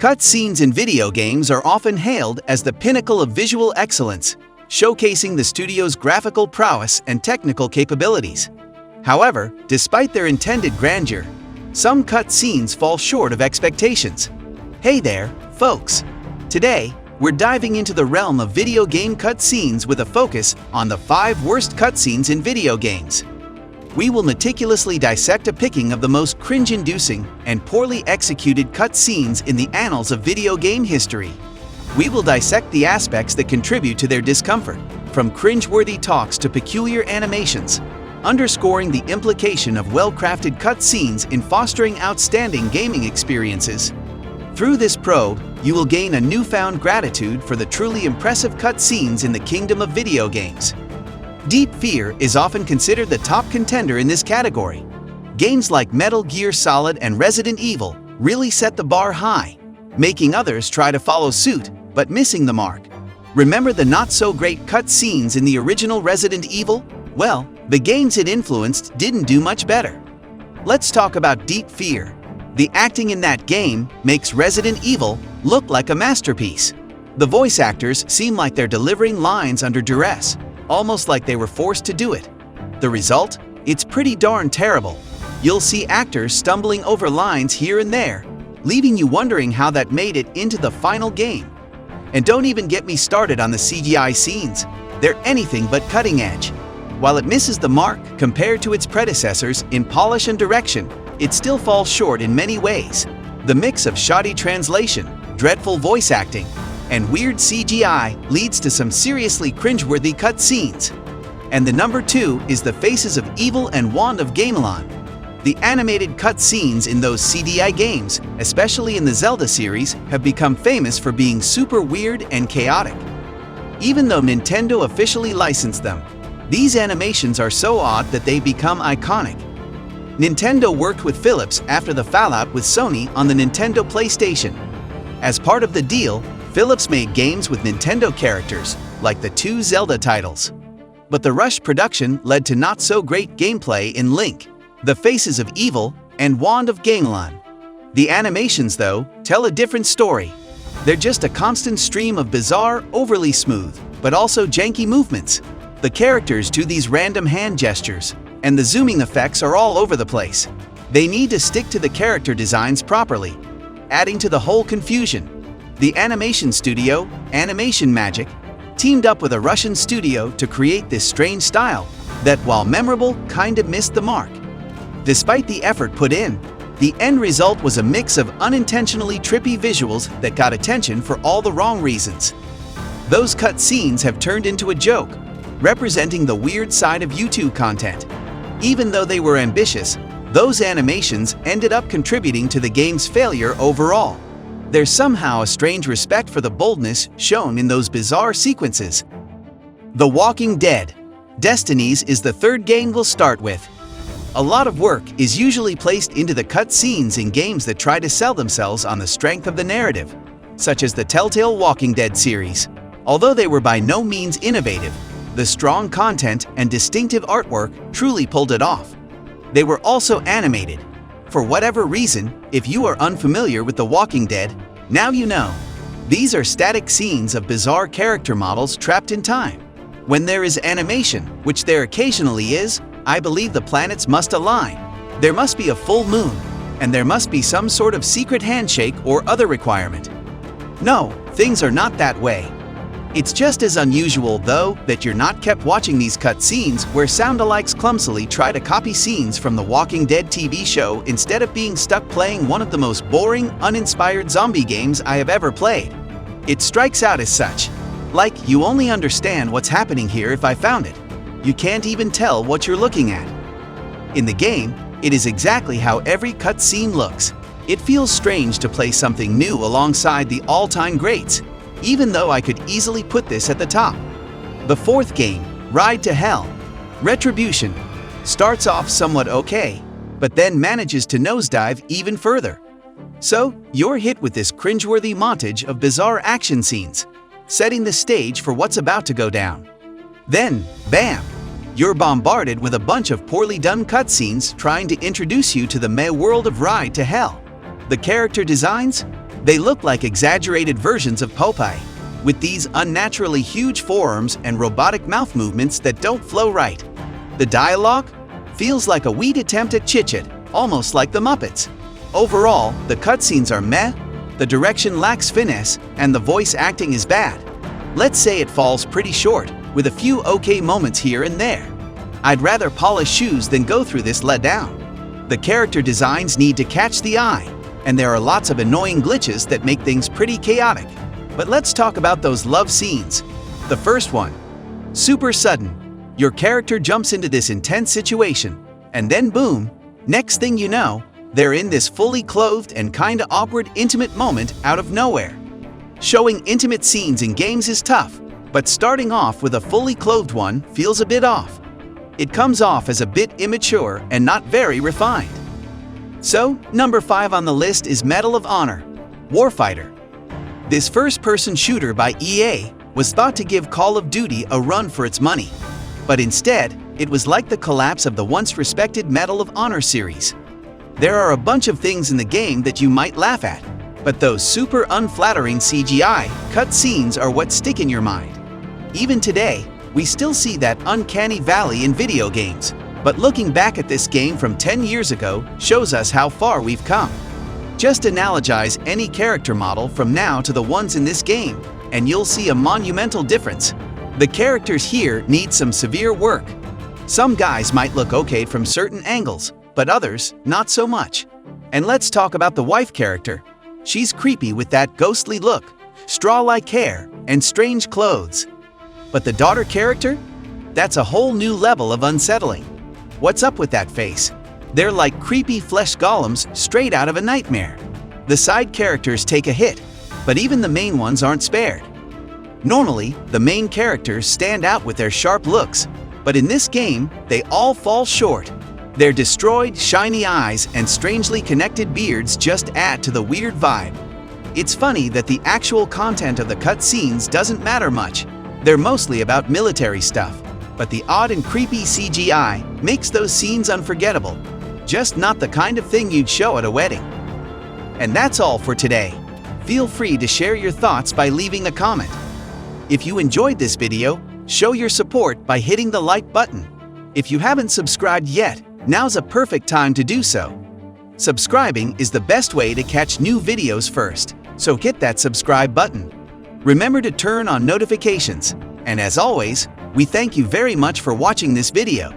Cutscenes in video games are often hailed as the pinnacle of visual excellence, showcasing the studio's graphical prowess and technical capabilities. However, despite their intended grandeur, some cutscenes fall short of expectations. Hey there, folks! Today, we're diving into the realm of video game cutscenes with a focus on the 5 worst cutscenes in video games. We will meticulously dissect a picking of the most cringe-inducing and poorly executed cutscenes in the annals of video game history. We will dissect the aspects that contribute to their discomfort, from cringe-worthy talks to peculiar animations, underscoring the implication of well-crafted cutscenes in fostering outstanding gaming experiences. Through this probe, you will gain a newfound gratitude for the truly impressive cutscenes in the kingdom of video games. Deep Fear is often considered the top contender in this category. Games like Metal Gear Solid and Resident Evil really set the bar high, making others try to follow suit, but missing the mark. Remember the not-so-great cutscenes in the original Resident Evil? Well, the games it influenced didn't do much better. Let's talk about Deep Fear. The acting in that game makes Resident Evil look like a masterpiece. The voice actors seem like they're delivering lines under duress, almost like they were forced to do it. The result? It's pretty darn terrible. You'll see actors stumbling over lines here and there, leaving you wondering how that made it into the final game. And don't even get me started on the CGI scenes. They're anything but cutting edge. While it misses the mark compared to its predecessors in polish and direction, it still falls short in many ways. The mix of shoddy translation, dreadful voice acting, and weird CGI leads to some seriously cringeworthy cutscenes. And the number 2 is The Faces of Evil and Wand of Gamelon. The animated cutscenes in those CDI games, especially in the Zelda series, have become famous for being super weird and chaotic. Even though Nintendo officially licensed them, these animations are so odd that they become iconic. Nintendo worked with Philips after the fallout with Sony on the Nintendo PlayStation. As part of the deal, Philips made games with Nintendo characters, like the 2 Zelda titles. But the rushed production led to not-so-great gameplay in Link, The Faces of Evil, and Wand of Gamelon. The animations, though, tell a different story. They're just a constant stream of bizarre, overly smooth, but also janky movements. The characters do these random hand gestures, and the zooming effects are all over the place. They need to stick to the character designs properly, adding to the whole confusion. The animation studio, Animation Magic, teamed up with a Russian studio to create this strange style that, while memorable, kinda missed the mark. Despite the effort put in, the end result was a mix of unintentionally trippy visuals that got attention for all the wrong reasons. Those cutscenes have turned into a joke, representing the weird side of YouTube content. Even though they were ambitious, those animations ended up contributing to the game's failure overall. There's somehow a strange respect for the boldness shown in those bizarre sequences. The Walking Dead: Destinies is the third game we'll start with. A lot of work is usually placed into the cutscenes in games that try to sell themselves on the strength of the narrative, such as the Telltale Walking Dead series. Although they were by no means innovative, the strong content and distinctive artwork truly pulled it off. They were also animated. For whatever reason, if you are unfamiliar with The Walking Dead, now you know. These are static scenes of bizarre character models trapped in time. When there is animation, which there occasionally is, I believe the planets must align. There must be a full moon, and there must be some sort of secret handshake or other requirement. No, things are not that way. It's just as unusual, though, that you're not kept watching these cutscenes where sound-alikes clumsily try to copy scenes from the Walking Dead TV show instead of being stuck playing one of the most boring, uninspired zombie games I have ever played. It strikes out as such. Like, you only understand what's happening here if I found it. You can't even tell what you're looking at. In the game, it is exactly how every cutscene looks. It feels strange to play something new alongside the all-time greats, even though I could easily put this at the top. The 4th game, Ride to Hell: Retribution, starts off somewhat okay, but then manages to nosedive even further. So, you're hit with this cringeworthy montage of bizarre action scenes, setting the stage for what's about to go down. Then, bam! You're bombarded with a bunch of poorly done cutscenes trying to introduce you to the meh world of Ride to Hell. The character designs? They look like exaggerated versions of Popeye, with these unnaturally huge forearms and robotic mouth movements that don't flow right. The dialogue feels like a weak attempt at chit-chat, almost like the Muppets. Overall, the cutscenes are meh, the direction lacks finesse, and the voice acting is bad. Let's say it falls pretty short, with a few okay moments here and there. I'd rather polish shoes than go through this letdown. The character designs need to catch the eye, and there are lots of annoying glitches that make things pretty chaotic. But let's talk about those love scenes. The first one, super sudden. Your character jumps into this intense situation, and then boom, next thing you know, they're in this fully clothed and kinda awkward intimate moment out of nowhere. Showing intimate scenes in games is tough, but starting off with a fully clothed one feels a bit off. It comes off as a bit immature and not very refined. So, number 5 on the list is Medal of Honor, Warfighter. This first-person shooter by EA was thought to give Call of Duty a run for its money, but instead, it was like the collapse of the once-respected Medal of Honor series. There are a bunch of things in the game that you might laugh at, but those super unflattering CGI cutscenes are what stick in your mind. Even today, we still see that uncanny valley in video games, but looking back at this game from 10 years ago shows us how far we've come. Just analogize any character model from now to the ones in this game, and you'll see a monumental difference. The characters here need some severe work. Some guys might look okay from certain angles, but others, not so much. And let's talk about the wife character. She's creepy with that ghostly look, straw-like hair, and strange clothes. But the daughter character? That's a whole new level of unsettling. What's up with that face? They're like creepy flesh golems straight out of a nightmare. The side characters take a hit, but even the main ones aren't spared. Normally, the main characters stand out with their sharp looks, but in this game, they all fall short. Their destroyed, shiny eyes and strangely connected beards just add to the weird vibe. It's funny that the actual content of the cutscenes doesn't matter much. They're mostly about military stuff, but the odd and creepy CGI makes those scenes unforgettable. Just not the kind of thing you'd show at a wedding. And that's all for today. Feel free to share your thoughts by leaving a comment. If you enjoyed this video, show your support by hitting the like button. If you haven't subscribed yet, now's a perfect time to do so. Subscribing is the best way to catch new videos first, so hit that subscribe button. Remember to turn on notifications, and as always, we thank you very much for watching this video.